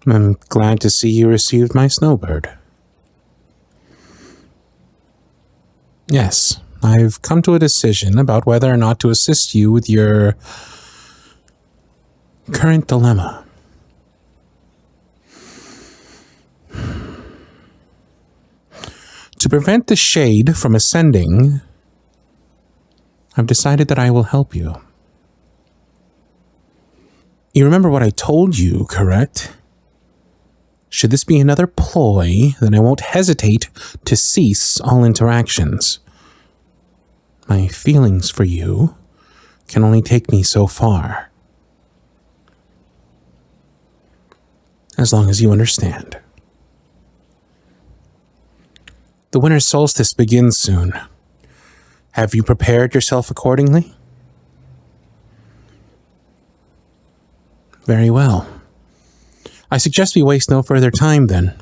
I'm glad to see you received my snowbird. Yes, I've come to a decision about whether or not to assist you with your current dilemma. To prevent the shade from ascending, I've decided that I will help you. You remember what I told you, correct? Should this be another ploy, then I won't hesitate to cease all interactions. My feelings for you can only take me so far. As long as you understand. The winter solstice begins soon. Have you prepared yourself accordingly? Very well. I suggest we waste no further time then.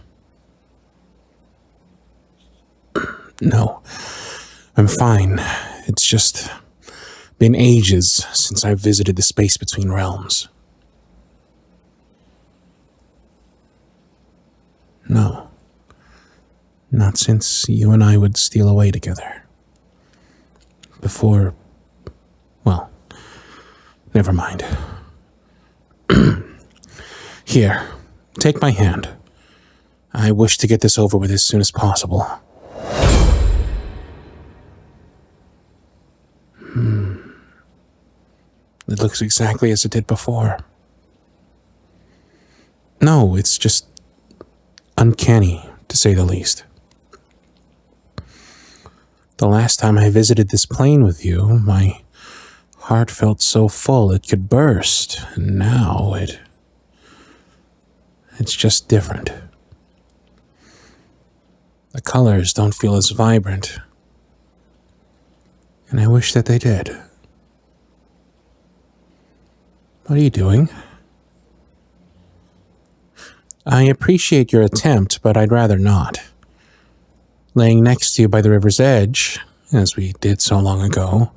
No, I'm fine. It's just been ages since I've visited the space between realms. No, not since you and I would steal away together. Before, well, never mind. Here, take my hand. I wish to get this over with as soon as possible. It looks exactly as it did before. No, it's just uncanny, to say the least. The last time I visited this plane with you, my heart felt so full it could burst, and now it's just different. The colors don't feel as vibrant, and I wish that they did. What are you doing? I appreciate your attempt, but I'd rather not. Laying next to you by the river's edge, as we did so long ago,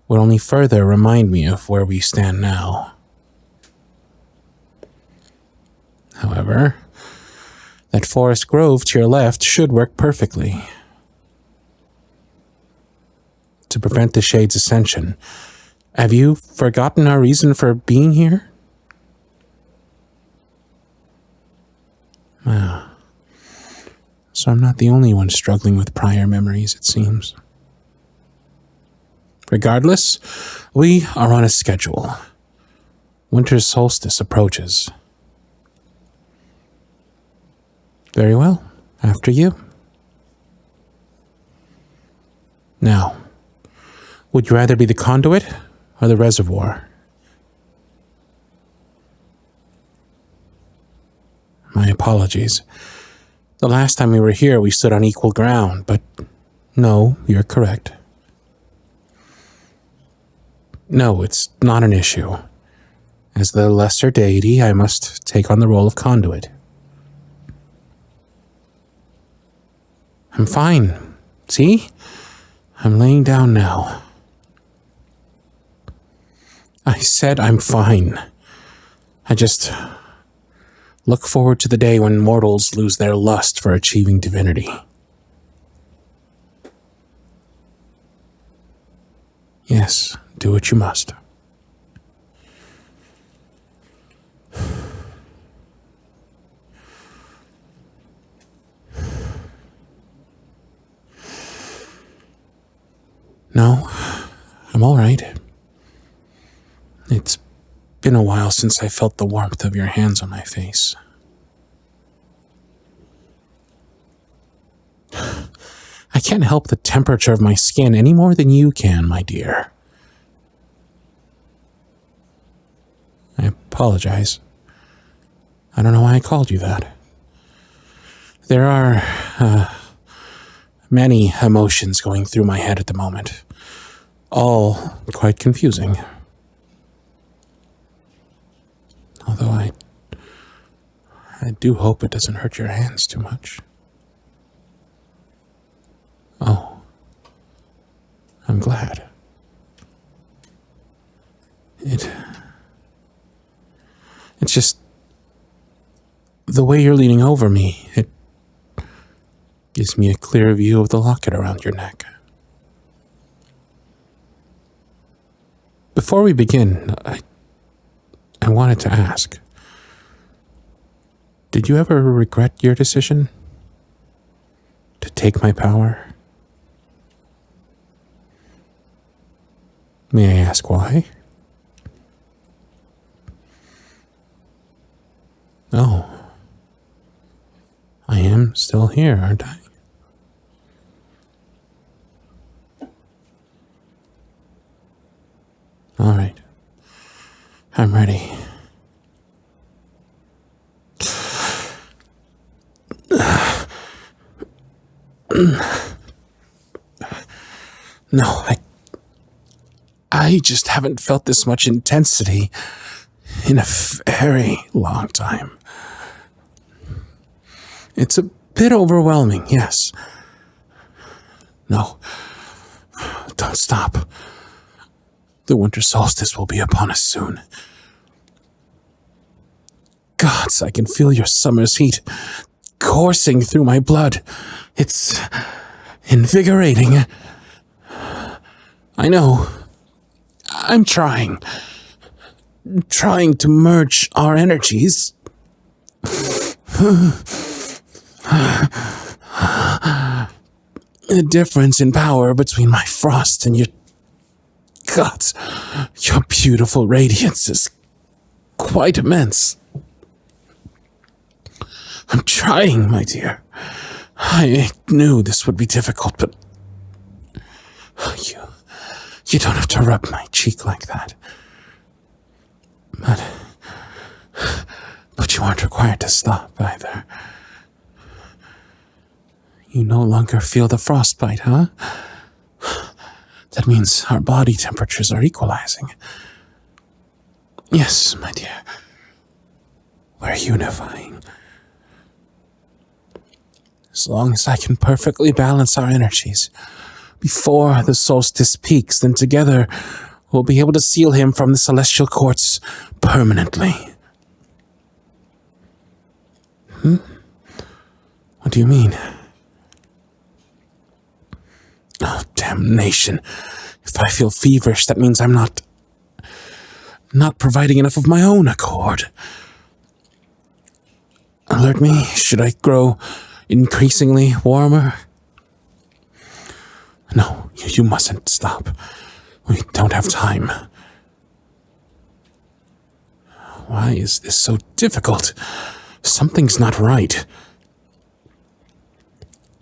would only further remind me of where we stand now. However, that forest grove to your left should work perfectly. To prevent the shade's ascension, have you forgotten our reason for being here? So I'm not the only one struggling with prior memories, it seems. Regardless, we are on a schedule. Winter solstice approaches. Very well, after you. Now, would you rather be the conduit or the reservoir? My apologies. The last time we were here, we stood on equal ground, but no, you're correct. No, it's not an issue. As the lesser deity, I must take on the role of conduit. I'm fine. See? I'm laying down now. I said I'm fine. I just look forward to the day when mortals lose their lust for achieving divinity. Yes, do what you must. No, I'm all right. It's been a while since I felt the warmth of your hands on my face. I can't help the temperature of my skin any more than you can, my dear. I apologize. I don't know why I called you that. There are many emotions going through my head at the moment, all quite confusing. Although I do hope it doesn't hurt your hands too much. Oh, I'm glad. It's just the way you're leaning over me, it gives me a clear view of the locket around your neck. Before we begin, I wanted to ask, did you ever regret your decision to take my power? May I ask why? Oh, I am still here, aren't I? All right, I'm ready. No, I just haven't felt this much intensity in a very long time. It's a bit overwhelming, yes. No, don't stop. The winter solstice will be upon us soon. Gods, I can feel your summer's heat coursing through my blood. It's invigorating. I know. I'm trying to merge our energies. The difference in power between my frost and your beautiful radiance is quite immense. I'm trying, my dear. I knew this would be difficult, but you don't have to rub my cheek like that. But you aren't required to stop either. You no longer feel the frostbite, huh? That means our body temperatures are equalizing. Yes, my dear. We're unifying. As long as I can perfectly balance our energies before the solstice peaks, then together we'll be able to seal him from the celestial courts permanently. What do you mean? Oh, damnation. If I feel feverish, that means I'm not providing enough of my own accord. Alert me, should I grow increasingly warmer? No, you mustn't stop. We don't have time. Why is this so difficult? Something's not right.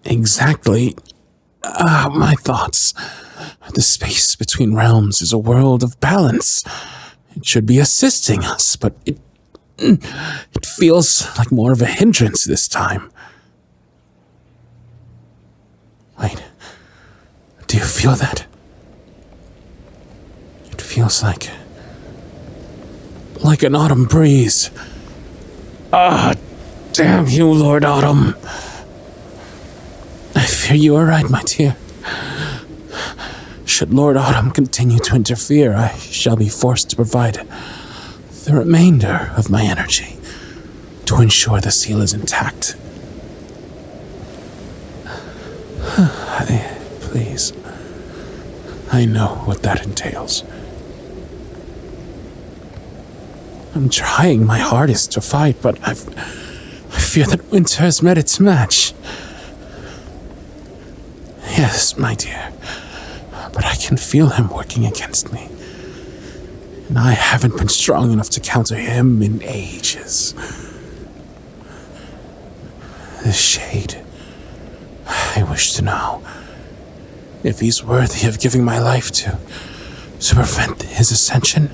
Exactly. My thoughts. The space between realms is a world of balance. It should be assisting us, but it feels like more of a hindrance this time. Wait. Do you feel that? It feels like an autumn breeze. Damn you, Lord Autumn. I fear you are right, my dear. Should Lord Autumn continue to interfere, I shall be forced to provide the remainder of my energy to ensure the seal is intact. Please. I know what that entails. I'm trying my hardest to fight, but I fear that winter has met its match. Yes, my dear, but I can feel him working against me. And I haven't been strong enough to counter him in ages. The shade. I wish to know if he's worthy of giving my life to prevent his ascension.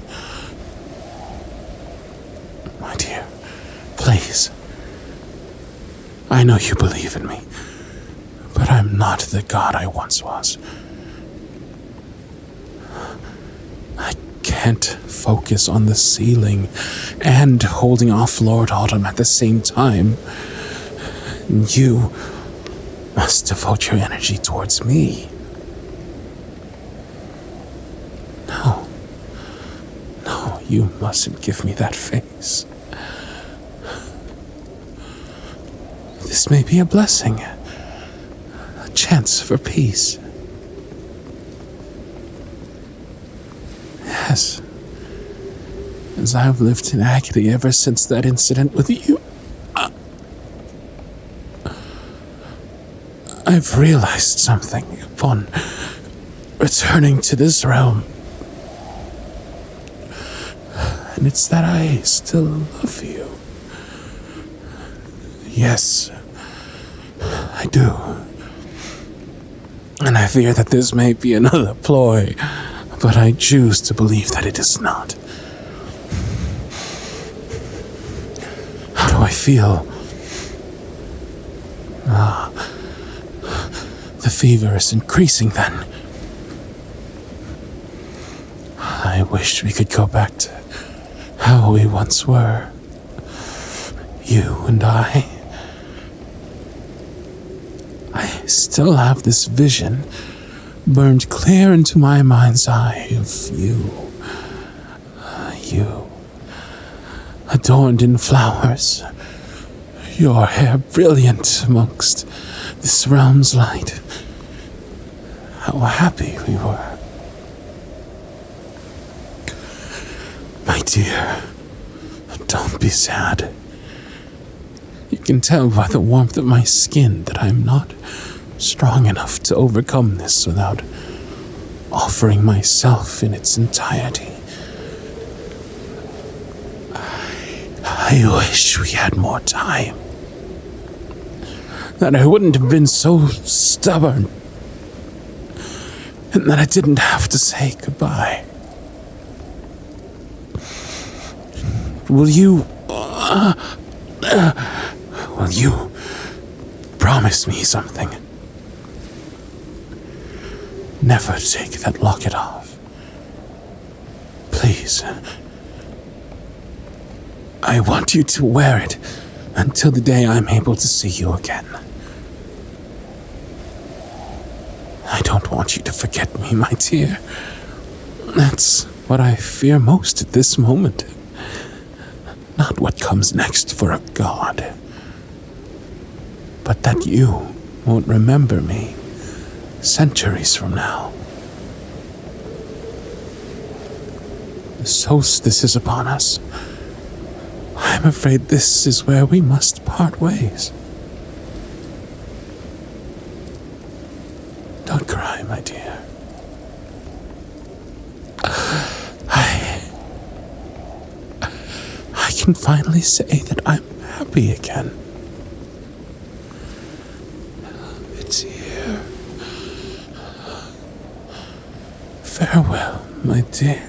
My dear, please. I know you believe in me, but I'm not the god I once was. I can't focus on the ceiling and holding off Lord Autumn at the same time. You must devote your energy towards me. No, you mustn't give me that face. This may be a blessing. A chance for peace. Yes. As I've lived in agony ever since that incident with you, I've realized something upon returning to this realm. And it's that I still love you. Yes, I do. And I fear that this may be another ploy, but I choose to believe that it is not. How do I feel? The fever is increasing then. I wish we could go back to how we once were. You and I. I still have this vision burned clear into my mind's eye of you. You, adorned in flowers, your hair brilliant amongst this realm's light. How happy we were. My dear, don't be sad. You can tell by the warmth of my skin that I'm not strong enough to overcome this without offering myself in its entirety. I wish we had more time. That I wouldn't have been so stubborn. And that I didn't have to say goodbye. Will you promise me something? Never take that locket off. Please. I want you to wear it until the day I'm able to see you again. I don't want you to forget me, my dear. That's what I fear most at this moment. Not what comes next for a god, but that you won't remember me centuries from now. The solstice is upon us. I'm afraid this is where we must part ways. Don't cry, my dear. I can finally say that I'm happy again. It's here. Farewell, my dear.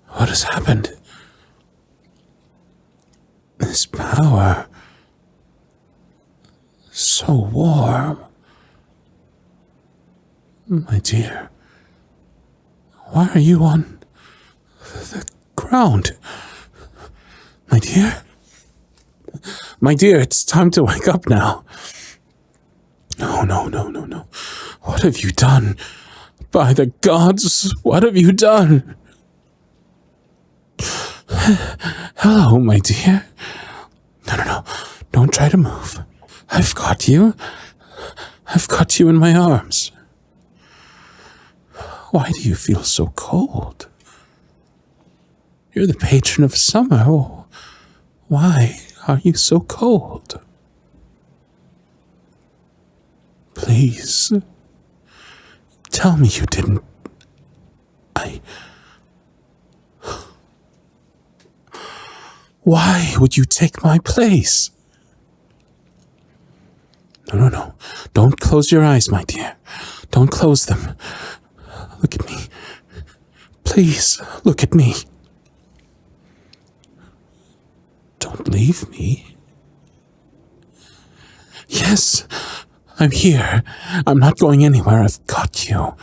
What has happened? This power. So warm. My dear, why are you on the ground? My dear? My dear, it's time to wake up now. No. What have you done? By the gods, what have you done? Hello, my dear. No. Don't try to move. I've got you. I've got you in my arms. Why do you feel so cold? You're the patron of summer. Oh, why are you so cold? Please, tell me you didn't. Why would you take my place? No. Don't close your eyes, my dear. Don't close them. Look at me. Please, look at me. Don't leave me. Yes, I'm here. I'm not going anywhere. I've got you.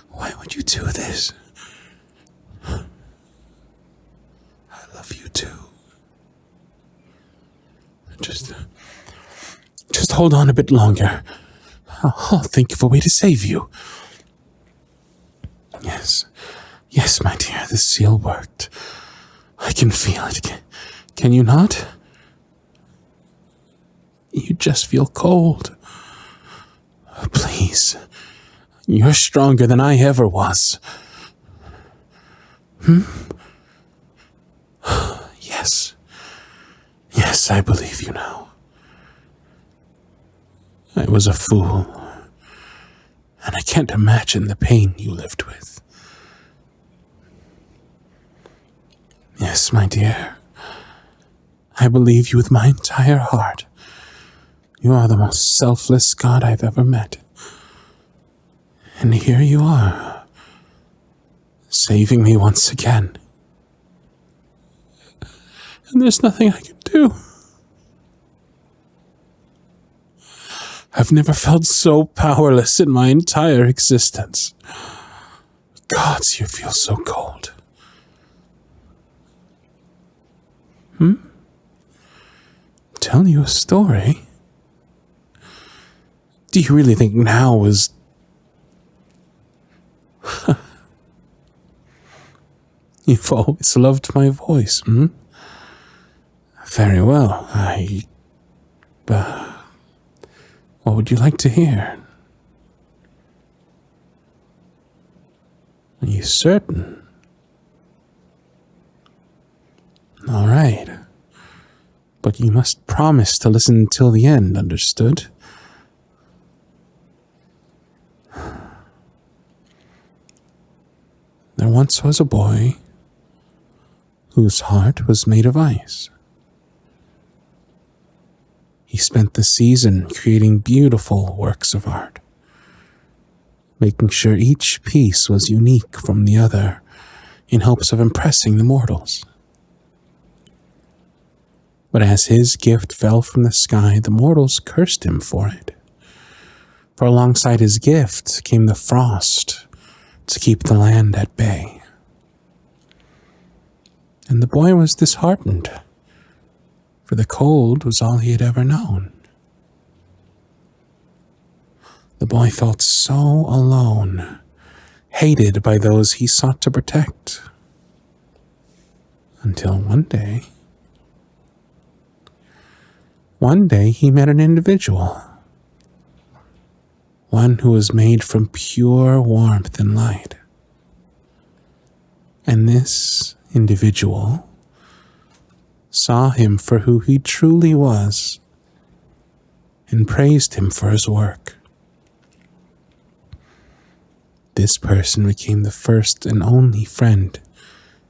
Why would you do this? hold on a bit longer. I'll think of a way to save you. Yes, my dear, the seal worked. I can feel it. Can you not? You just feel cold. Please. You're stronger than I ever was. Yes, I believe you now. I was a fool, and I can't imagine the pain you lived with. Yes, my dear, I believe you with my entire heart. You are the most selfless God I've ever met. And here you are, saving me once again. And there's nothing I can do. I've never felt so powerless in my entire existence. Gods, you feel so cold. Tell you a story? Do you really think now is... You've always loved my voice, Very well, what would you like to hear? Are you certain? All right. But you must promise to listen until the end, understood? There once was a boy whose heart was made of ice. He spent the season creating beautiful works of art, making sure each piece was unique from the other in hopes of impressing the mortals. But as his gift fell from the sky, the mortals cursed him for it. For alongside his gift came the frost to keep the land at bay. And the boy was disheartened, for the cold was all he had ever known. The boy felt so alone, hated by those he sought to protect. Until one day he met an individual, one who was made from pure warmth and light. And this individual saw him for who he truly was and praised him for his work. This person became the first and only friend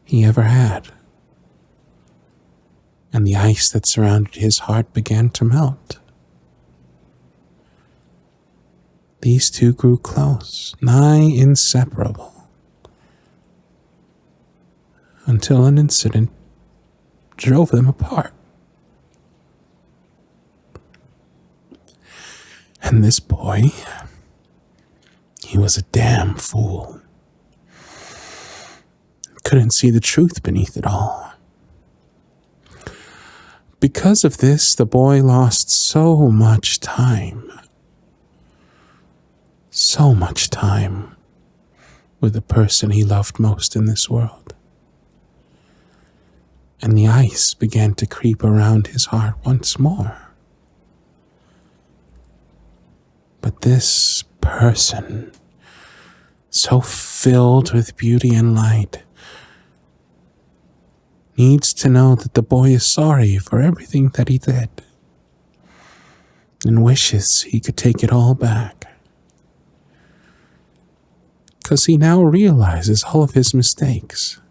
he ever had. And the ice that surrounded his heart began to melt. These two grew close, nigh inseparable, until an incident drove them apart. And this boy, he was a damn fool. Couldn't see the truth beneath it all. Because of this, the boy lost so much time. So much time with the person he loved most in this world. And the ice began to creep around his heart once more. But this person, so filled with beauty and light, needs to know that the boy is sorry for everything that he did and wishes he could take it all back. Because he now realizes all of his mistakes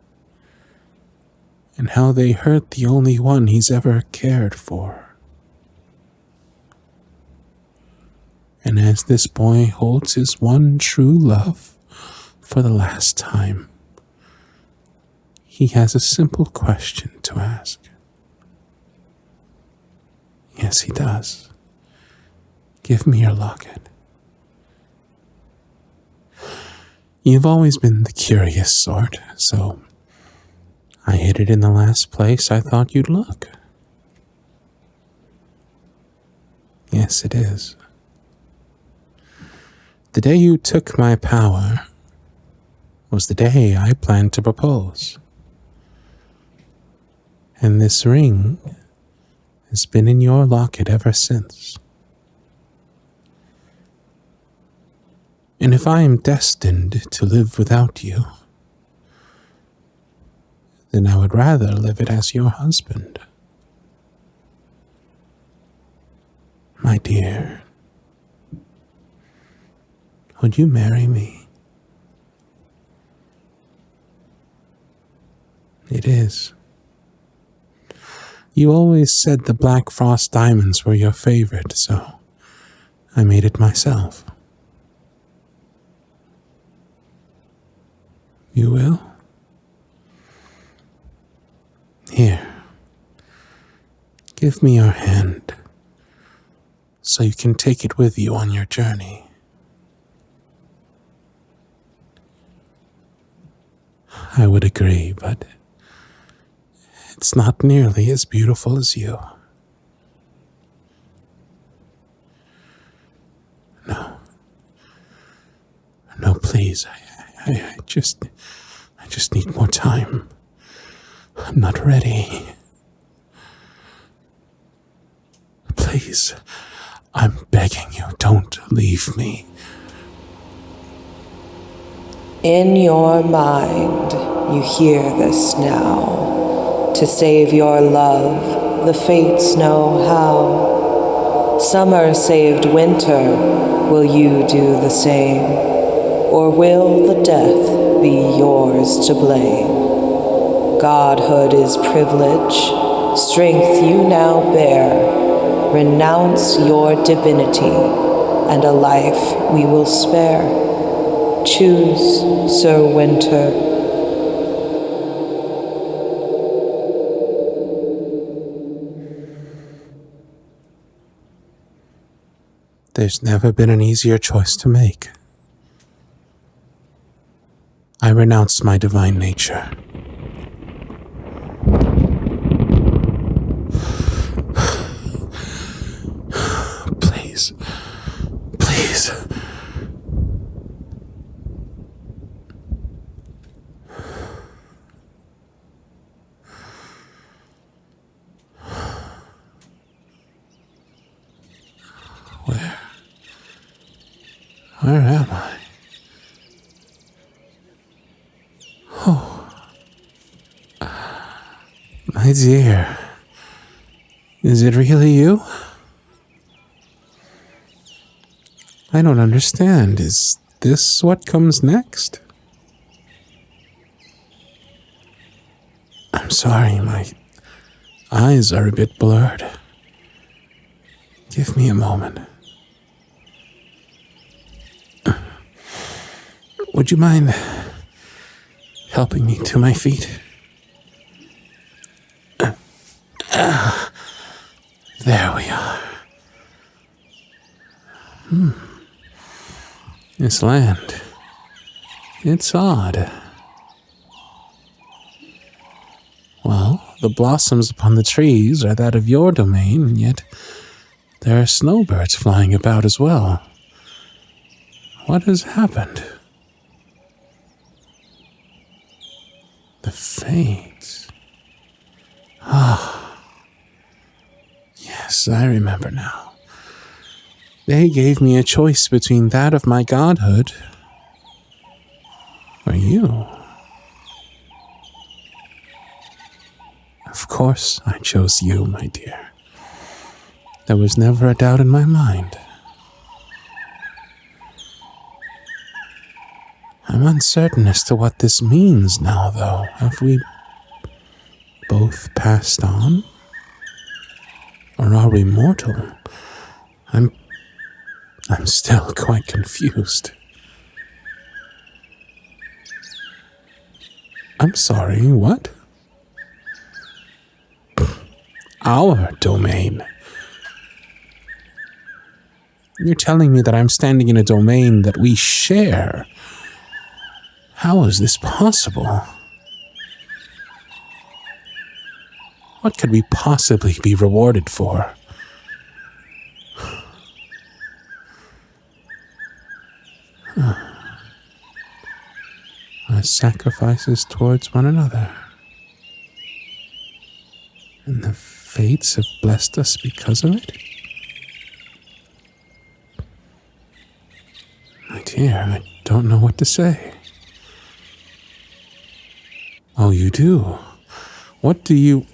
and how they hurt the only one he's ever cared for. And as this boy holds his one true love for the last time, he has a simple question to ask. Yes, he does. Give me your locket. You've always been the curious sort, so I hid it in the last place I thought you'd look. Yes, it is. The day you took my power was the day I planned to propose. And this ring has been in your locket ever since. And if I am destined to live without you, then I would rather live it as your husband. My dear, would you marry me? It is. You always said the black frost diamonds were your favorite, so I made it myself. You will? Here. Give me your hand, so you can take it with you on your journey. I would agree, but it's not nearly as beautiful as you. No, please. I just need more time. I'm not ready. Please, I'm begging you, don't leave me. In your mind, you hear this now. To save your love, the fates know how. Summer saved winter, will you do the same? Or will the death be yours to blame? Godhood is privilege, strength you now bear. Renounce your divinity, and a life we will spare. Choose, Sir Winter. There's never been an easier choice to make. I renounce my divine nature. Please. Where am I? Oh. My dear. Is it really you? I don't understand. Is this what comes next? I'm sorry, my eyes are a bit blurred. Give me a moment. Would you mind helping me to my feet? There we are. This land, it's odd. Well, the blossoms upon the trees are that of your domain, and yet there are snowbirds flying about as well. What has happened? The fates. Yes, I remember now. They gave me a choice between that of my godhood or you. Of course, I chose you, my dear. There was never a doubt in my mind. I'm uncertain as to what this means now, though. Have we both passed on? Or are we mortal? I'm still quite confused. I'm sorry, what? Our domain. You're telling me that I'm standing in a domain that we share. How is this possible? What could we possibly be rewarded for? as sacrifices towards one another. And the fates have blessed us because of it? My dear, I don't know what to say. Oh, you do? What do you...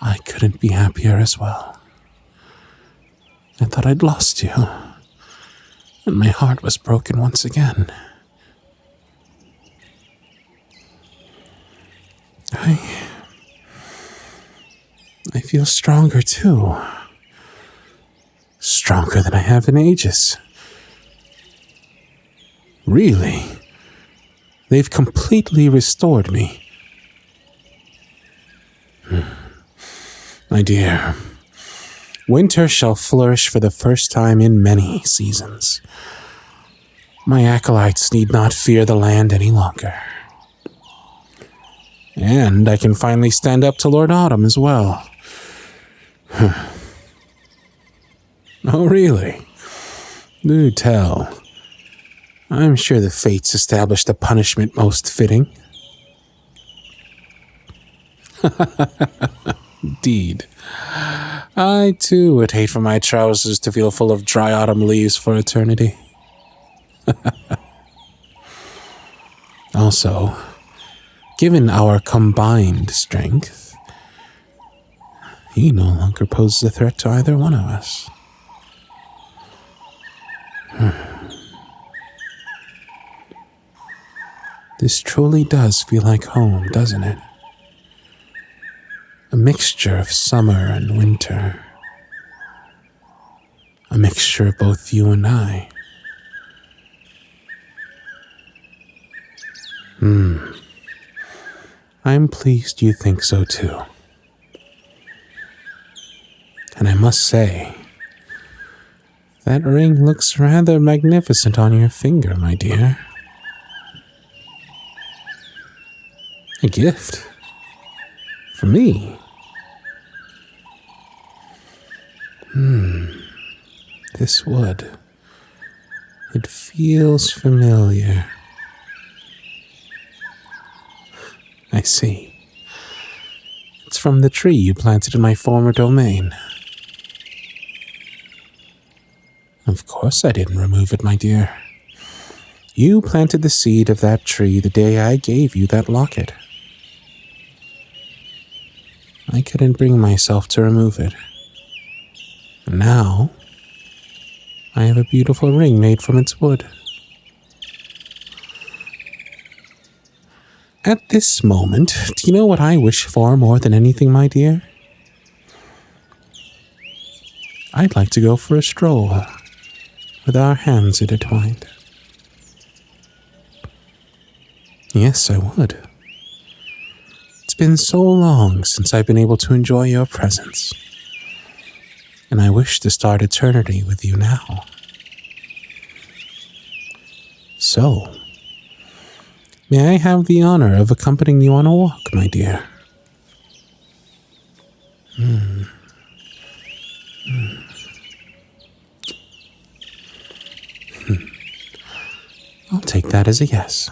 I couldn't be happier as well. I thought I'd lost you, and my heart was broken once again. I feel stronger too. Stronger than I have in ages. Really? They've completely restored me. My dear, winter shall flourish for the first time in many seasons. My acolytes need not fear the land any longer. And I can finally stand up to Lord Autumn as well. Oh, really? Do tell. I'm sure the fates established a punishment most fitting. Indeed. I, too, would hate for my trousers to feel full of dry autumn leaves for eternity. Also, given our combined strength, he no longer poses a threat to either one of us. This truly does feel like home, doesn't it? A mixture of summer and winter. A mixture of both you and I. I'm pleased you think so too. And I must say, that ring looks rather magnificent on your finger, my dear. A gift? For me? This wood. It feels familiar. I see. It's from the tree you planted in my former domain. Of course I didn't remove it, my dear. You planted the seed of that tree the day I gave you that locket. I couldn't bring myself to remove it. And now, I have a beautiful ring made from its wood. At this moment, do you know what I wish for more than anything, my dear? I'd like to go for a stroll, with our hands intertwined. Yes, I would. It's been so long since I've been able to enjoy your presence, and I wish to start eternity with you now. So, may I have the honor of accompanying you on a walk, my dear? I'll take that as a yes.